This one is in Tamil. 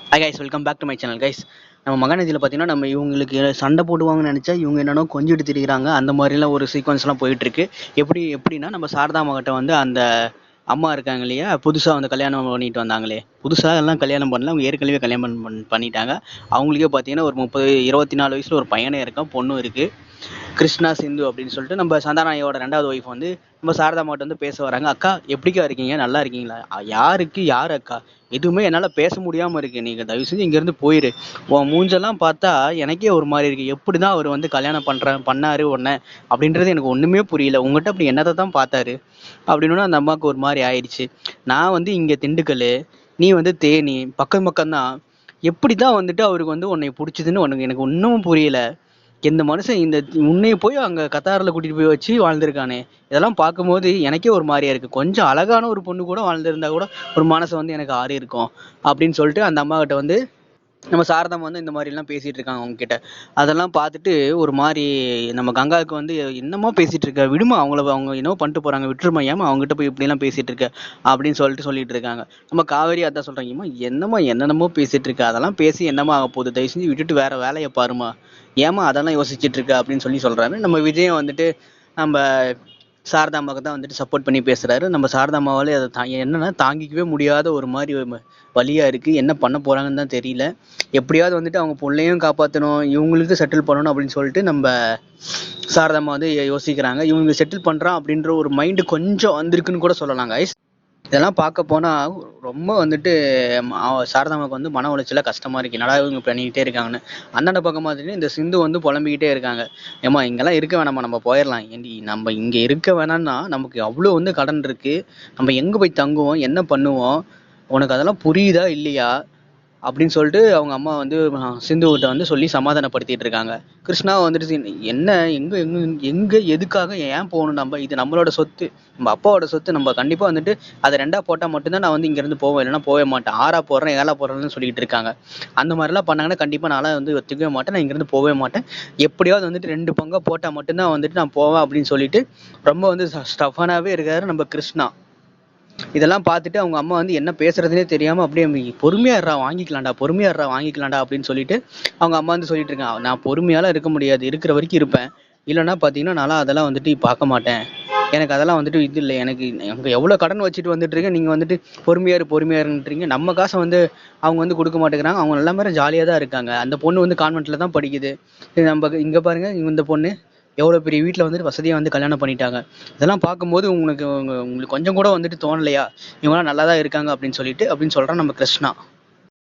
Hi guys, welcome back to my channel guys. நம்ம மகாநதியில் பார்த்தீங்கன்னா நம்ம இவங்களுக்கு சண்டை போடுவாங்கன்னு நினச்சா இவங்க என்னென்னோ கொஞ்சிட்டு திரிகிறாங்க. அந்த மாதிரிலாம் ஒரு சீக்வன்ஸ்லாம் போயிட்டுருக்கு. எப்படின்னா நம்ம சாரதா மகிட்ட வந்து அந்த அம்மா இருக்காங்க இல்லையா, புதுசாக வந்து கல்யாணம் பண்ணிட்டு வந்தாங்களே, புதுசாக எல்லாம் கல்யாணம் பண்ணல, அவங்க ஏற்கனவே கல்யாணம் பண்ணிட்டாங்க. அவங்களுக்கே பார்த்தீங்கன்னா ஒரு 24 வயசில் ஒரு பையனே இருக்கான், பொண்ணும் இருக்குது. கிருஷ்ணா சிந்து அப்படின்னு சொல்லிட்டு நம்ம சந்தானாயோட 2வது ஒய்ஃப் வந்து நம்ம சாரதா மாட்ட வந்து பேச வராங்க. அக்கா எப்படிக்கா இருக்கீங்க, நல்லா இருக்கீங்களா? யாருக்கு யார் அக்கா, எதுவுமே என்னால் பேச முடியாமல் இருக்கு, நீங்கள் தயவு செஞ்சு இங்கேருந்து போயிரு. உன் மூஞ்செல்லாம் பார்த்தா எனக்கே ஒரு மாதிரி இருக்கு. எப்படி தான் அவர் வந்து கல்யாணம் பண்ணாரு உன்னை அப்படின்றது எனக்கு ஒன்றுமே புரியல. உங்கள்கிட்ட அப்படி என்னதை தான் பார்த்தாரு அப்படின்னு அந்த அம்மாவுக்கு ஒரு மாதிரி ஆயிடுச்சு. நான் வந்து இங்கே திண்டுக்கல், நீ வந்து தேனி, பக்கம் பக்கம்தான். எப்படி தான் வந்துட்டு அவருக்கு வந்து உன்னை பிடிச்சதுன்னு உனக்கு எனக்கு இன்னமும் புரியல. இந்த மனுஷன் இந்த உன்னைய போய் அங்க கத்தாரில் கூட்டிட்டு போய் வச்சு வாழ்ந்திருக்கானே, இதெல்லாம் பார்க்கும்போது எனக்கே ஒரு மாதிரியா இருக்கு. கொஞ்சம் அழகான ஒரு பொண்ணு கூட வாழ்ந்திருந்தா கூட ஒரு மனசு வந்து எனக்கு ஆறி இருக்கும் அப்படின்னு சொல்லிட்டு அந்த அம்மா கிட்ட வந்து நம்ம சாரதாமா வந்து இந்த மாதிரி எல்லாம் பேசிட்டு இருக்காங்க அவங்க கிட்ட. அதெல்லாம் பார்த்துட்டு ஒரு மாதிரி நம்ம கங்காவுக்கு வந்து என்னமோ பேசிட்டு இருக்க, விடுமா அவங்கள, அவங்க என்னவோ பண்ணிட்டு போறாங்க, விட்டுருமா, ஏமா அவங்க கிட்ட போய் இப்படி எல்லாம் பேசிட்டு இருக்க அப்படின்னு சொல்லிட்டு இருக்காங்க. நம்ம காவேரி அதான் சொல்றாங்க, என்னமா என்னென்னமோ பேசிட்டு இருக்க, அதெல்லாம் பேசி என்னமா ஆக போகுது, தயவு செஞ்சு விட்டுட்டு வேற வேலையை பாருமா, ஏமா அதெல்லாம் யோசிச்சுட்டு இருக்க அப்படின்னு சொல்றாரு. நம்ம விஜயம் வந்துட்டு நம்ம சாரதாம்மாவுக்கு தான் வந்துட்டு சப்போர்ட் பண்ணி பேசுறாரு. நம்ம சாரதாம்மாவாலே அதை என்னன்னா தாங்கிக்கவே முடியாத ஒரு மாதிரி வழியா இருக்கு. என்ன பண்ண போறாங்கன்னு தான் தெரியல. எப்படியாவது வந்துட்டு அவங்க பொண்ணையும் காப்பாற்றணும், இவங்களுக்கு செட்டில் பண்ணணும் அப்படின்னு சொல்லிட்டு நம்ம சாரதாம்மா வந்து யோசிக்கிறாங்க. இவங்க செட்டில் பண்றான் அப்படின்ற ஒரு மைண்டு கொஞ்சம் வந்திருக்குன்னு கூட சொல்லலாம் guys. இதெல்லாம் பார்க்க போனா ரொம்ப வந்துட்டு சாரதாமாவுக்கு வந்து மன உளைச்சல கஷ்டமா இருக்கு, என்னடா இவங்க பண்ணிக்கிட்டே இருக்காங்கன்னு. அந்தாண்ட பக்கம் மாதிரி இந்த சிந்து வந்து புலம்பிக்கிட்டே இருக்காங்க, ஏமா இங்கெல்லாம் இருக்க வேணாமா, நம்ம போயிடலாம். ஏண்டி நம்ம இங்க இருக்க வேணாம்னா நமக்கு அவ்வளோ வந்து கடன் இருக்கு, நம்ம எங்க போய் தங்குவோம், என்ன பண்ணுவோம், உனக்கு அதெல்லாம் புரியுதா இல்லையா அப்படின்னு சொல்லிட்டு அவங்க அம்மா வந்து சிந்துகிட்ட வந்து சொல்லி சமாதானப்படுத்திட்டு இருக்காங்க. கிருஷ்ணாவை வந்துட்டு என்ன எங்க எங்க எங்க எதுக்காக ஏன் போகணும், நம்ம இது நம்மளோட சொத்து, நம்ம அப்பாவோட சொத்து, நம்ம கண்டிப்பா வந்துட்டு அதை 2ஆ போட்டா மட்டும்தான் நான் வந்து இங்க இருந்து போவேன், இல்லைன்னா போவே மாட்டேன், 6ஆ போடுறேன் 7ஆ போடுறேன்னு சொல்லிட்டு இருக்காங்க. அந்த மாதிரிலாம் பண்ணாங்கன்னா கண்டிப்பா நான் வந்து ஒத்துக்கவே மாட்டேன், நான் இங்கிருந்து போவே மாட்டேன். எப்படியாவது வந்துட்டு 2 பங்கா போட்டா மட்டும்தான் வந்துட்டு நான் போவேன் அப்படின்னு சொல்லிட்டு ரொம்ப வந்து ஸ்டஃபனாவே இருக்காரு நம்ம கிருஷ்ணா. இதெல்லாம் பார்த்துட்டு அவங்க அம்மா வந்து என்ன பேசுறதுனே தெரியாம அப்படியே பொறுமையா வாங்கிக்கலாம்டா அப்படின்னு சொல்லிட்டு அவங்க அம்மா வந்து சொல்லிட்டு இருக்காங்க, நான் பொறுமையாலாம் இருக்க முடியாது, இருக்கிற வரைக்கும் இருப்பேன், இல்லைன்னா பாத்தீங்கன்னா நான் அதெல்லாம் வந்துட்டு பார்க்க மாட்டேன், எனக்கு அதெல்லாம் வந்துட்டு இது இல்லை, எனக்கு அங்க எவ்வளவு கடன் வச்சுட்டு வந்துட்டு இருக்கேன், நீங்க வந்துட்டு பொறுமையாருன்றீங்க, நம்ம காசை வந்து அவங்க வந்து கொடுக்க மாட்டேங்கிறாங்க, அவங்க எல்லாமே ஜாலியா தான் இருக்காங்க. அந்த பொண்ணு வந்து கான்வென்ட்ல தான் படிக்குது. நம்ம இங்க பாருங்க, இந்த பொண்ணு எவ்வளோ பெரிய வீட்டில் வந்துட்டு வசதியாக வந்து கல்யாணம் பண்ணிட்டாங்க. இதெல்லாம் பார்க்கும்போது உங்களுக்கு கொஞ்சம் கூட வந்துட்டு தோணலையா, இவங்களாம் நல்லா தான் இருக்காங்க அப்படின்னு சொல்லிட்டு அப்படின்னு சொல்கிறான் நம்ம கிருஷ்ணா.